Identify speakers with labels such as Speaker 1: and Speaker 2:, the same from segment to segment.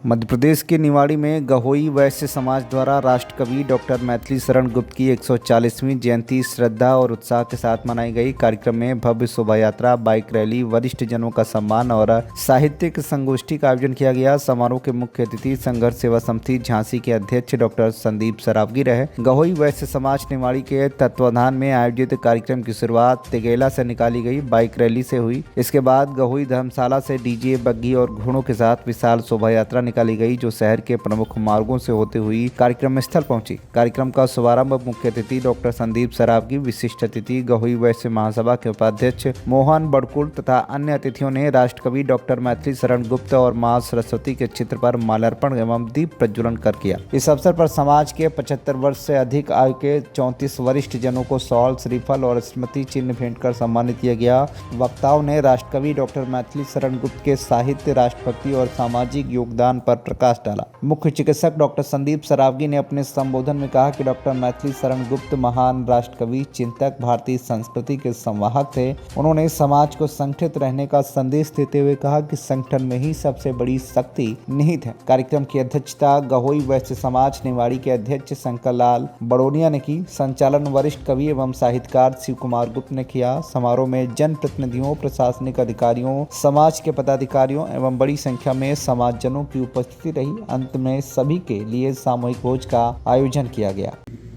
Speaker 1: मध्य प्रदेश के निवाड़ी में गहोई वैश्य समाज द्वारा राष्ट्रकवि डॉक्टर मैथिली शरण गुप्त की 140वीं जयंती श्रद्धा और उत्साह के साथ मनाई गई। कार्यक्रम में भव्य शोभा यात्रा, बाइक रैली, वरिष्ठ जनों का सम्मान और साहित्यिक संगोष्ठी का आयोजन किया गया। समारोह के मुख्य अतिथि संघर्ष सेवा समिति झांसी के अध्यक्ष डॉक्टर संदीप सरावगी रहे। गहोई वैश्य समाज निवाड़ी के तत्वाधान में आयोजित कार्यक्रम की शुरुआत तिगेला से निकाली गई बाइक रैली से हुई। इसके बाद गहोई धर्मशाला से डीजे, बग्घी और घोड़ों के साथ विशाल शोभा यात्रा निकाली गई, जो शहर के प्रमुख मार्गों से होते हुई कार्यक्रम स्थल पहुंची। कार्यक्रम का शुभारंभ मुख्य अतिथि डॉक्टर संदीप सरावगी, विशिष्ट अतिथि गहोई वैश्य महासभा के उपाध्यक्ष मोहन बड़कुल तथा अन्य अतिथियों ने राष्ट्रकवि डॉक्टर मैथिली शरण गुप्त और मां सरस्वती के चित्र पर माल्यार्पण एवं दीप प्रज्वलन कर किया। इस अवसर पर समाज के 75 वर्ष से अधिक आयु के 34 वरिष्ठ जनों को शॉल, श्रीफल और स्मृति चिन्ह भेंट कर सम्मानित किया गया। वक्ताओं ने राष्ट्रकवि डॉक्टर मैथिली शरण गुप्त के साहित्य, राष्ट्रभक्ति और सामाजिक योगदान पर प्रकाश डाला। मुख्य चिकित्सक डॉक्टर संदीप सरावगी ने अपने संबोधन में कहा कि डॉक्टर मैथिली शरण गुप्त महान राष्ट्रकवि, चिंतक, भारतीय संस्कृति के संवाहक थे। उन्होंने समाज को संगठित रहने का संदेश देते हुए कहा कि संगठन में ही सबसे बड़ी शक्ति निहित है। कार्यक्रम की अध्यक्षता गहोई वैश्य समाज निवाड़ी के अध्यक्ष शंकर लाल बड़ोनिया ने की। संचालन वरिष्ठ कवि एवं साहित्यकार शिव कुमार गुप्त ने किया। समारोह में जनप्रतिनिधियों, प्रशासनिक अधिकारियों, समाज के पदाधिकारियों एवं बड़ी संख्या में समाजजनों की उपस्थिति रही। अंत में सभी के लिए सामूहिक भोज का आयोजन किया गया।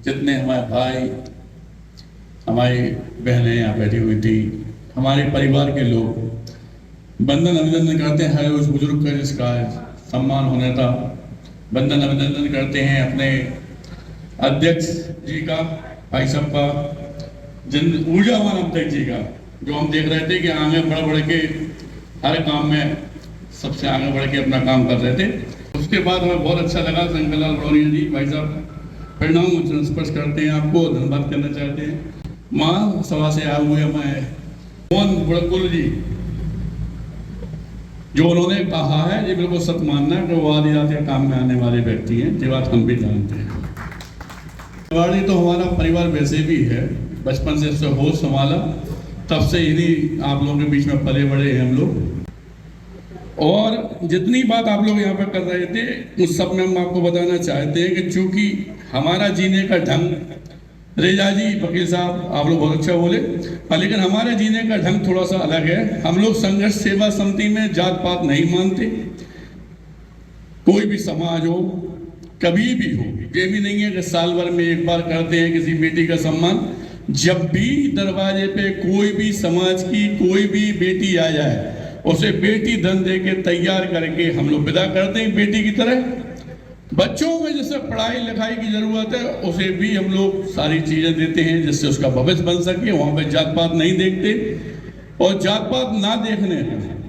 Speaker 2: जितने हमारे भाई, हमारी बहनें यहाँ बैठी हुई थी, हमारे परिवार के लोग बंधन अभिनंदन करते हैं उस बुजुर्ग का जिसका सम्मान होने था। बंधन अभिनंदन करते हैं अपने अध्यक्ष जी का, भाई साहब का, जिन ऊर्जावान अध्यक्ष जी का, जो हम देख रहे थे कि आगे बढ़ के हर काम में सबसे आगे बढ़ के अपना काम कर रहे थे। उसके बाद हमें बहुत अच्छा लगा। शंकर लाल बड़ोनिया जी, भाई साहब, परिणाम स्पर्श करते हैं, आपको धन्यवाद करना चाहते हैं। मां सभा से आए हुए मैं मोहन बड़कुल जी, जो उन्होंने कहा है ये बिल्कुल सत्य मानना है कि वो आदिजाति के काम में आने वाले व्यक्ति हैं। ये बात हम भी जानते हैं। निवाड़ी तो हमारा परिवार वैसे भी है, बचपन से इससे होश संभाला, तब से इन्हीं आप लोगों के बीच में पले बड़े हैं हम लोग। और जितनी बात आप लोग यहाँ पर कर रहे थे उस सब में हम आपको बताना चाहते हैं कि चूंकि हमारा जीने का ढंग, रेजा जी, वकील साहब, आप लोग बहुत अच्छा बोले, लेकिन हमारे जीने का ढंग थोड़ा सा अलग है। हम लोग संघर्ष सेवा समिति में जात पात नहीं मानते। कोई भी समाज हो, कभी भी हो, ये भी नहीं है कि साल भर में एक बार करते हैं किसी बेटी का सम्मान। जब भी दरवाजे पे कोई भी समाज की कोई भी बेटी आ जाए, उसे बेटी धन दे के तैयार करके हम लोग विदा करते हैं बेटी की तरह। बच्चों में जिससे पढ़ाई लिखाई की जरूरत है उसे भी हम लोग सारी चीजें देते हैं जिससे उसका भविष्य बन सके। वहां पे जात पात नहीं देखते। और जात पात ना देखने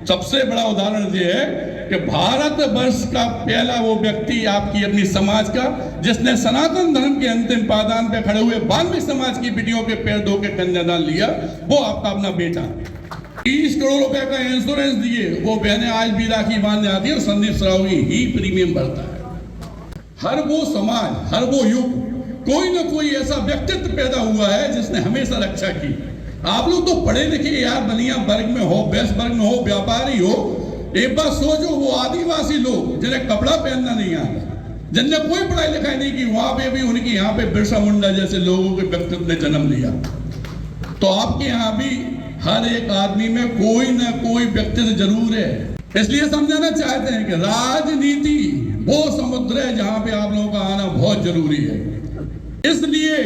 Speaker 2: सबसे बड़ा उदाहरण ये है कि भारत वर्ष का पहला वो व्यक्ति आपकी अपनी समाज का, जिसने सनातन धर्म के अंतिम पायदान पे खड़े हुए 92 समाज की बेटियों के पैर धो के कन्यादान लिया, वो आपका अपना बेटा। 30 करोड़ रुपए का इंश्योरेंस दिए, वो बहनें आज भी राखी बांधने आती है और संदीप सरावगी ही प्रीमियम भरता है। हर वो समाज, हर वो युग, कोई ना कोई ऐसा व्यक्तित्व पैदा हुआ है जिसने हमेशा रक्षा की। आप लोग तो पढ़े लिखे यार बनिया वर्ग में हो, बेस वर्ग में हो, व्यापारी हो, एक बार सोचो वो आदिवासी लोग जिन्हें कपड़ा पहनना नहीं आता, जिनने कोई पढ़ाई लिखाई नहीं की, वहां पे भी उनकी यहाँ पे बिरसा मुंडा जैसे लोगों के व्यक्तित्व ने जन्म लिया। तो आपके यहाँ भी हर एक आदमी में कोई ना कोई व्यक्तित्व जरूर है। इसलिए समझाना चाहते हैं कि राजनीति वो समुद्र है जहां पे आप लोगों का आना बहुत जरूरी है। इसलिए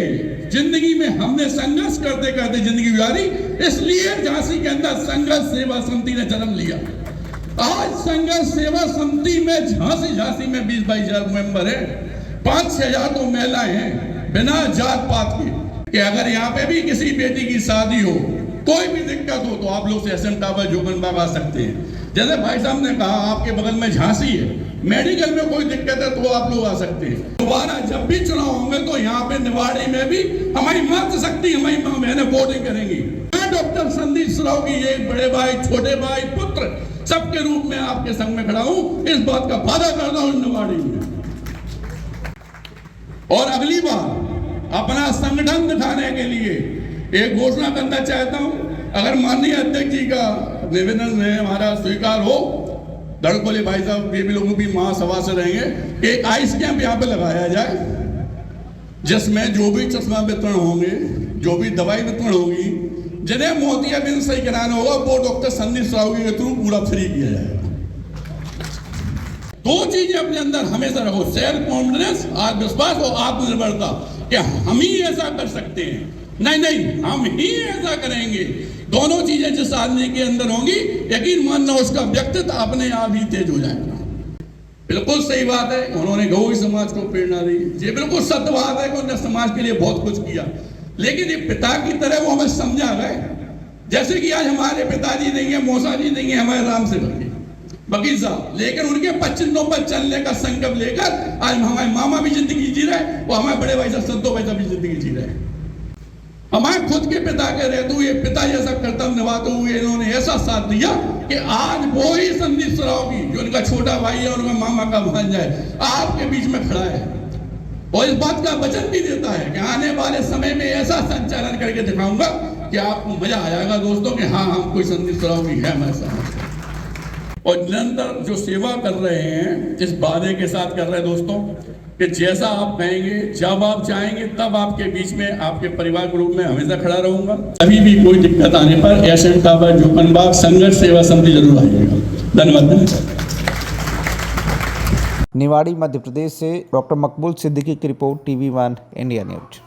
Speaker 2: जिंदगी में हमने संघर्ष करते करते जिंदगी गुजारी, इसलिए झांसी के अंदर संघर्ष सेवा समिति ने जन्म लिया। आज संघर्ष सेवा समिति में झांसी में 20-22 हजार मेंबर है, 5-6 हजार तो महिलाएं हैं बिना जात पात के। कि अगर यहाँ पे भी किसी बेटी की शादी हो, कोई भी दिक्कत हो, तो आप लोग से SM टावर जोगनबाग आ सकते हैं। जैसे भाई साहब ने कहा आपके बगल में झांसी है, मेडिकल में कोई दिक्कत है तो आप लोग आ सकते हैं। दोबारा जब भी चुनाव होंगे तो यहाँ पे निवाड़ी में भी हमारी मातृशक्ति, हमारी मां बहनें वोटिंग करेंगी। मैं डॉक्टर संदीप सरावगी एक बड़े भाई, छोटे भाई, पुत्र सबके रूप में आपके संग में खड़ा हूँ। इस बात का वादा करता हूँ निवाड़ी में। और अगली बार अपना संगठन दिखाने के लिए एक घोषणा करना चाहता हूं। अगर माननीय अध्यक्ष जी का निवेदन हमारा स्वीकार हो दड़ बोले भाई साहब ये भी लोग भी महासभा से रहेंगे, एक आइस कैंप यहाँ पे लगाया जाए जिसमें जो भी चश्मा वितरण होंगे, जो भी दवाई वितरण होगी, जिन्हें मोतियाबिंद सही कराना होगा वो डॉक्टर संदीप साहू के थ्रू पूरा फ्री किया जाएगा। दो चीजें अपने अंदर हमेशा रखो, सेल्फ कॉन्फिडेंस, आत्मविश्वास और आत्मनिर्भरता, कि हम ही ऐसा कर सकते हैं। नहीं, हम ही ऐसा करेंगे। दोनों चीजें जिस आदमी के अंदर होंगी, यकीन मानना उसका व्यक्तित्व अपने आप ही तेज हो जाएगा। बिल्कुल सही बात है, उन्होंने गौरी समाज को प्रेरणा दी, ये बिल्कुल सत्य बात है कि उन्होंने समाज के लिए बहुत कुछ किया, लेकिन ये पिता की तरह वो हमें समझा गए। जैसे कि आज हमारे पिताजी नहीं है, मौसा जी नहीं है, हमारे राम से वकील साहब, लेकिन उनके 25 पर चलने का संकल्प लेकर आज हमारे मामा भी जिंदगी जी रहे और हमारे बड़े भाई साहब संतो भाई साहब भी जिंदगी जी रहे। हमारे खुद के पिता के रहते हुए, पिता जैसा कर्तव्य निभाते हुए इन्होंने ऐसा साथ दिया कि आज वो ही संदीप सरावगी, जो उनका छोटा भाई है, उनका मामा का भांजा है, आपके बीच में खड़ा है और इस बात का वचन भी देता है कि आने वाले समय में ऐसा संचालन करके दिखाऊंगा कि आपको मजा आ जाएगा दोस्तों कि हाँ, हम कोई संदीप सरावगी है हमारे साथ। और निरंतर जो सेवा कर रहे हैं, इस वादे के साथ कर रहे हैं दोस्तों कि जैसा आप कहेंगे, जब आप चाहेंगे, तब आपके बीच में, आपके परिवार के रूप में हमेशा खड़ा रहूंगा। कभी भी कोई दिक्कत आने पर एशियन टावर जोकनबाग संघर्ष सेवा समिति जरूर आइएगा। धन्यवाद।
Speaker 1: निवाड़ी मध्य प्रदेश से डॉक्टर मकबूल सिद्दीकी की रिपोर्ट, TV1 इंडिया न्यूज।